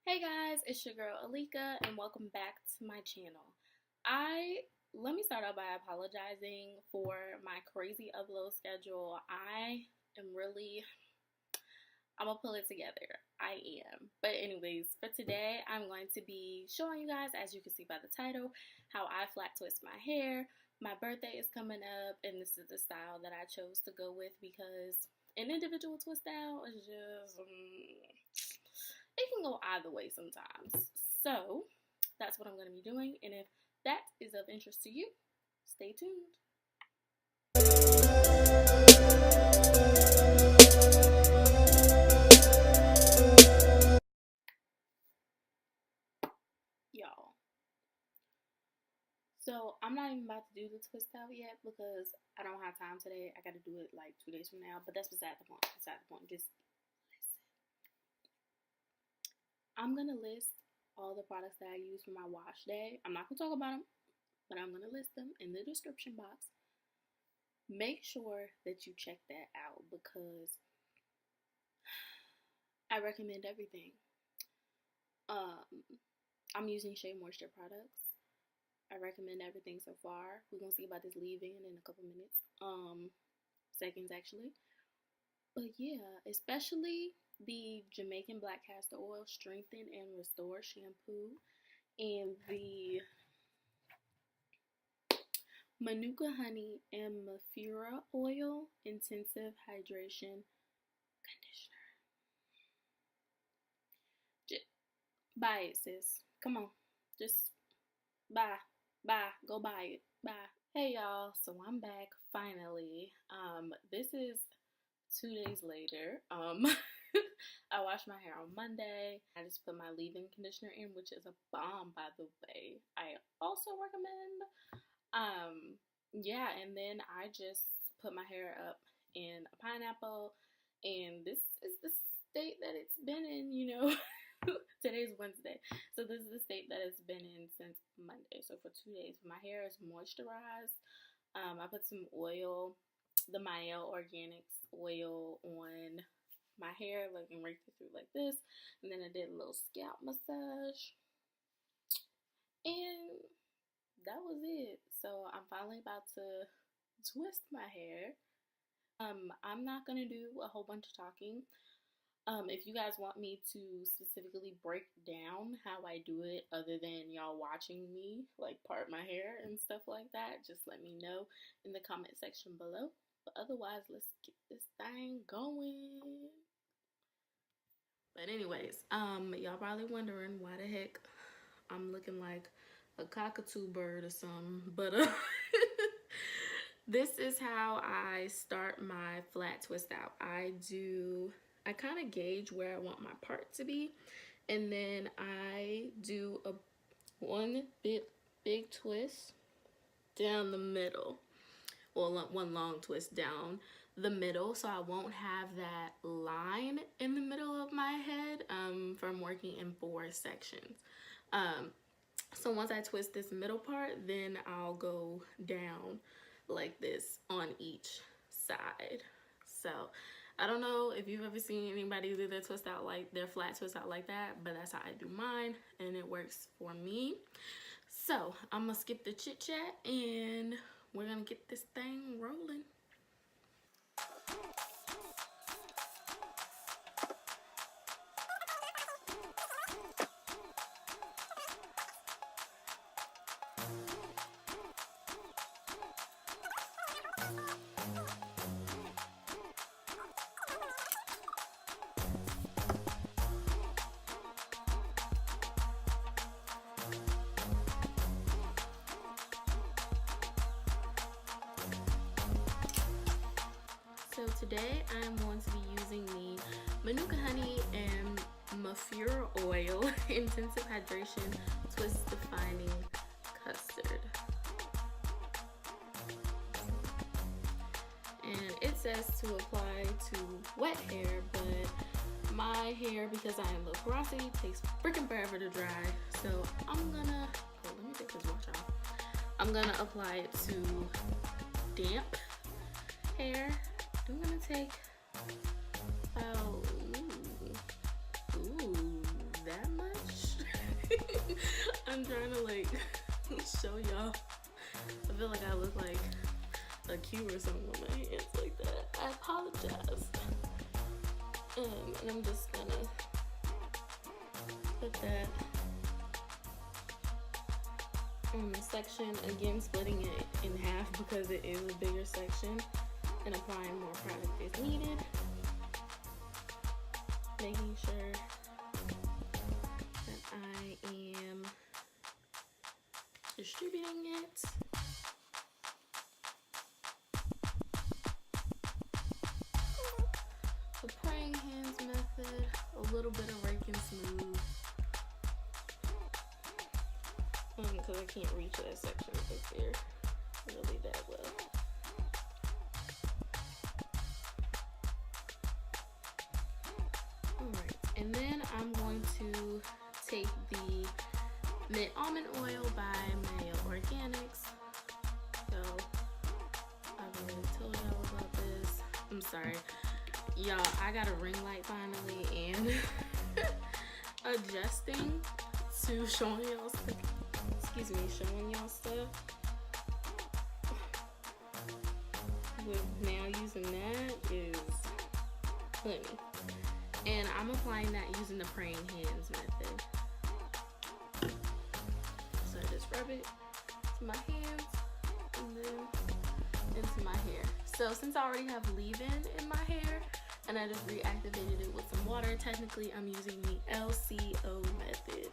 Hey guys, it's your girl Alika and welcome back to my channel. Let me start out by apologizing for my crazy upload schedule. I'm gonna pull it together. I am. But anyways, for today, I'm going to be showing you guys, as you can see by the title, how I flat twist my hair. My birthday is coming up and this is the style that I chose to go with because an individual twist style is just, it can go either way sometimes. So that's what I'm going to be doing. And if that is of interest to you, stay tuned. Y'all. So I'm not even about to do the twist out yet because I don't have time today. I got to do it like 2 days from now. But that's beside the point. Just listen. I'm going to list all the products that I use for my wash day. I'm not going to talk about them, but I'm going to list them in the description box. Make sure that you check that out because I recommend everything. I'm using Shea Moisture products. I recommend everything so far. We're going to see about this leave-in a couple minutes. Seconds actually. But yeah, especially the Jamaican Black Castor Oil Strengthen and Restore Shampoo and the Manuka Honey and Mafura Oil Intensive Hydration Conditioner. Buy it, sis. Come on. Just buy. Go buy it. Bye. Hey y'all, so I'm back finally. This is 2 days later. I washed my hair on Monday. I just put my leave-in conditioner in, which is a bomb, by the way. I also recommend. Yeah, and then I just put my hair up in a pineapple, and this is the state that it's been in, Today's Wednesday, so this is the state that it's been in since Monday. So for 2 days, my hair is moisturized. I put some oil, the Mielle Organics oil, on my hair, like, and raked it through like this, and then I did a little scalp massage, and that was it. So I'm finally about to twist my hair. I'm not gonna do a whole bunch of talking. If you guys want me to specifically break down how I do it, other than y'all watching me like part my hair and stuff like that, just let me know in the comment section below. But otherwise, let's get this thing going. But anyways, y'all probably wondering why the heck I'm looking like a cockatoo bird or something, but this is how I start my flat twist out. I kind of gauge where I want my part to be, and then I do one big twist down the middle, well, one long twist down the middle, so I won't have that line in the middle of my head from working in 4 sections. So once I twist this middle part, then I'll go down like this on each side. So I don't know if you've ever seen anybody do their flat twist out like that, but that's how I do mine, and it works for me. So I'm gonna skip the chit chat and we're gonna get this thing rolling. So today I'm going to be using the Manuka Honey and Mafura Oil Intensive Hydration Twist Defining Custard. And it says to apply to wet hair, but my hair, because I am low porosity, takes freaking forever to dry. So I'm gonna, let me take this watch off. I'm gonna apply it to damp hair. I'm gonna take that much. I'm trying to like show y'all. I feel like I look like a cube or something with my hands like that. I apologize. And I'm just gonna put that on the section. Again, splitting it in half because it is a bigger section, and applying more product is needed. Making sure that I am distributing it. The praying hands method, a little bit of rake and smooth. Because I can't reach that section up there really that well. Alright, and then I'm going to take the Mint Almond Oil by Mielle Organics. So, I've already told y'all about this. I'm sorry. Y'all, I got a ring light finally, and adjusting to showing y'all stuff. Showing y'all stuff. With now using that is plenty. And I'm applying that using the praying hands method. So I just rub it to my hands and then into my hair. So since I already have leave-in in my hair and I just reactivated it with some water, technically I'm using the LCO method.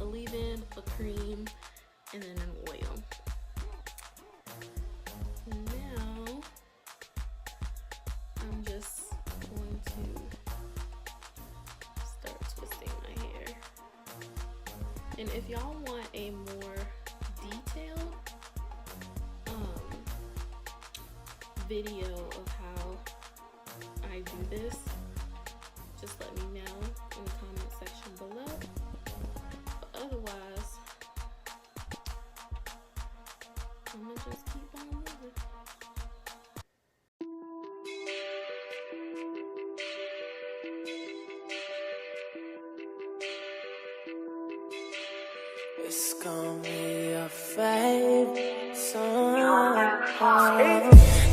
A leave-in, a cream, and then an oil. Now I'm just going to start twisting my hair. And if y'all want a more detailed video of how I do this, just let me know in the comment section below. But otherwise, I'm gonna just keep on moving. It's gonna be your favorite song.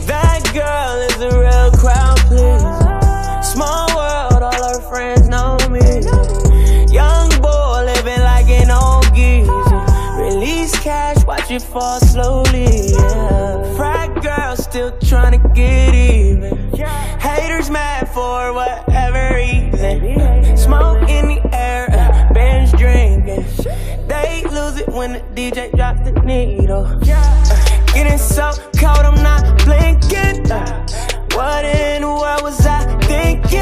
That girl is a real crowd pleaser. Small world, all her friends know me. Young boy living like an old geezer. Release cash, watch it fall slowly, yeah. Frat girl still trying to get even. Haters mad for whatever reason. Smoke in the air, bench drinking. They lose it when the DJ drops the needle. Getting so cold, I'm not blinking. What in the world was I thinking?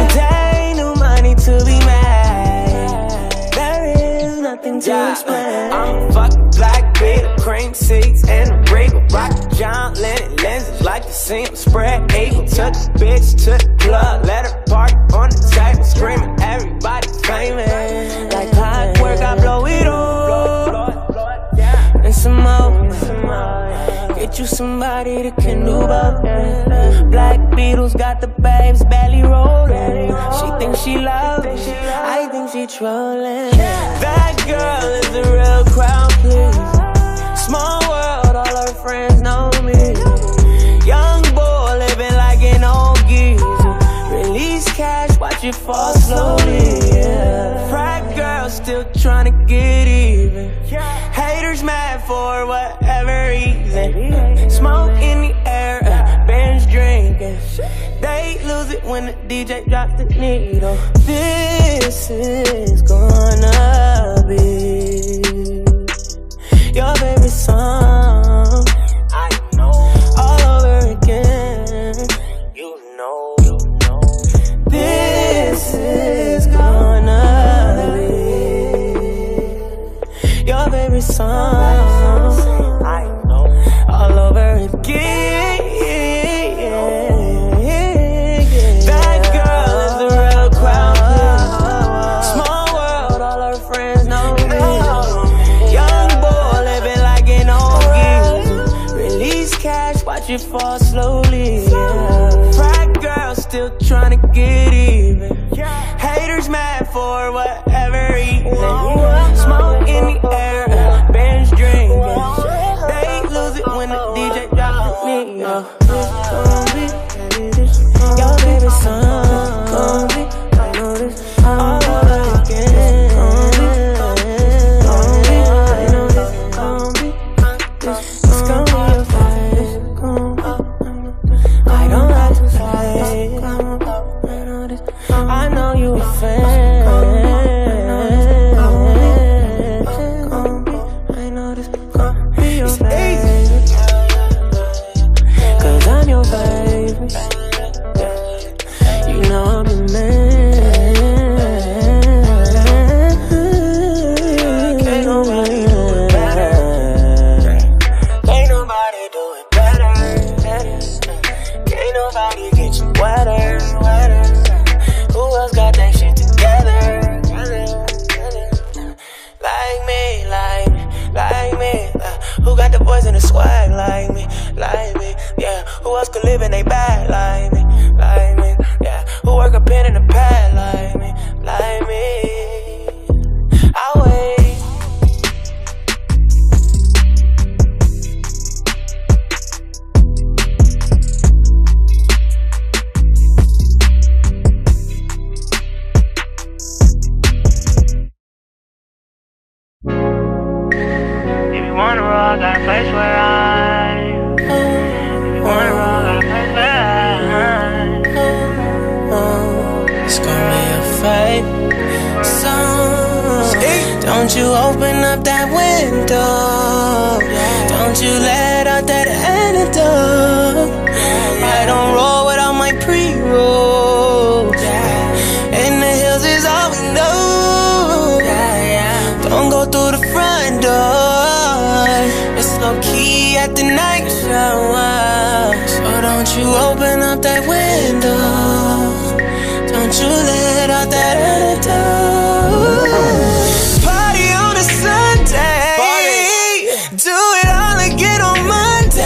Today, new money to be mad. There is nothing to explain. I'm fucking black beat, cream seats, and a regal. Rock John Lennon lenses, like to see him spread eagle. Took the bitch to the club, let her party on the table, screaming, everybody famous. Like clockwork, I blow it on, and some more. Get you somebody that can do both. Black Beatles got the babes belly rolling. She thinks she loves me, I think she trolling. That girl is a real crowd pleaser. Small world, all her friends know me. Young boy living like an old geezer. Release cash, watch it fall slowly, yeah. Frat girl still trying to get even. Haters mad for whatever reason. Smoke in the air, bench drinking. They lose it when the DJ drops the needle. This is gonna be your favorite song. I know. All over again. You know. This is gonna be your favorite song. I know. All over again. That girl is the real crowd. Small world, all her friends know me. Young boy living like an old geezer. Release cash, watch it fall slowly, yeah. Frat girl still trying to get even. Haters mad for whatever reason. Smoke in the air, bench drinking. They lose it when the DJ drops the beat. Your baby son, I know this all over again. It's gonna be a fight. I don't have to fight. I know you a fan. I know this gonna be your favorite. Cause I'm your favorite. You know I'm the man. Can't nobody do it better. Can't nobody do it better. Can't nobody get you wetter. Who else got that shit together? Like me. Who got the boys in the swag like me? Yeah. Who else could live in they bag like me? Yeah. Who work a pen in the pad like me? I'll wait. If you wanna roll, got a place where if you wanna roll, got a place where it's gonna be a fight song. Don't you open up that window. Don't you let out that antidote. I don't roll without my pre-roll. And the hills is all we know. Don't go through the front door. It's low key at the night show. So don't you open up that window. Don't you let out that antidote. Party on a Sunday. Do it all again on Monday.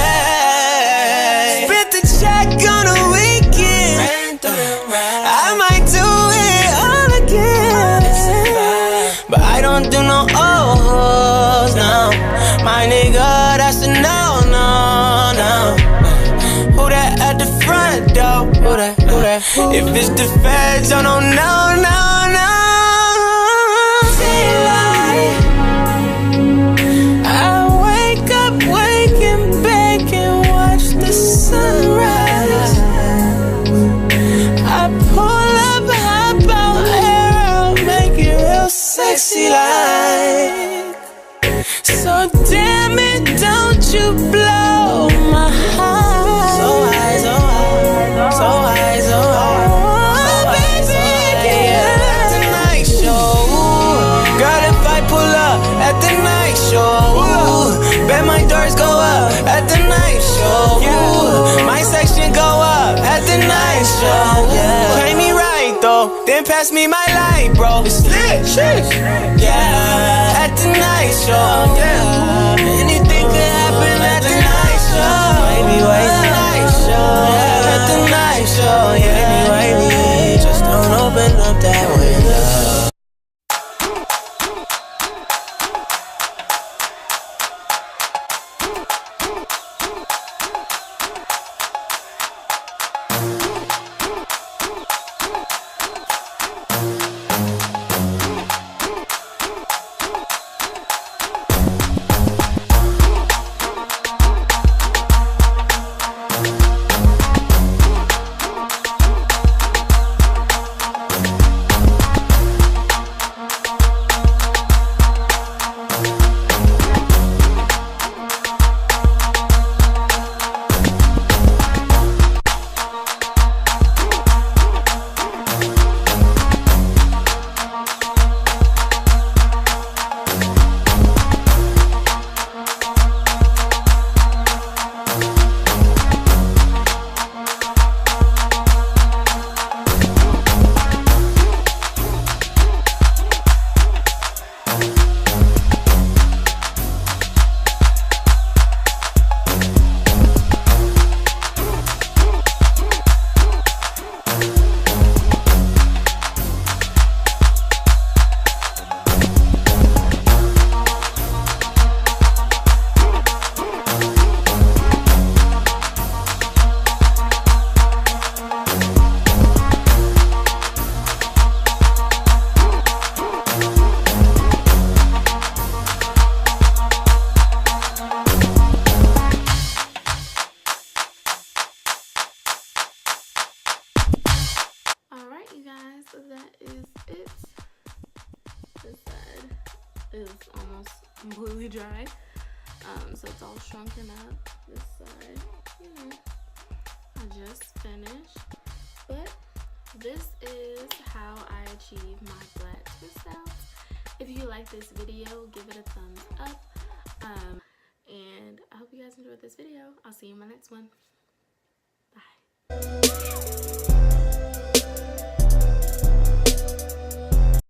Split the check on a weekend. I might do it all again. But I don't do no O's, no. My nigga, that's a no. Who that at the front door? Who that? If it's the feds, oh no. I wake up, bake and watch the sunrise. I pull up, hop out, air out, make it real sexy like. So damn it, don't you blow my heart. So high. At the night show, girl, if I pull up at the night show, bet my doors go up at the night show. My section go up at the night show. Play me right though, then pass me my light, bro. It's lit, yeah. At the night show, yeah. Anything could happen at the night show. Maybe wait the night show, yeah. At the night show, yeah. Maybe just don't open up that window. is almost completely dry. So it's all shrunken up this side. You know, I just finished. But this is how I achieve my black twist outs. If you like this video, give it a thumbs up. And I hope you guys enjoyed this video. I'll see you in my next one. Bye.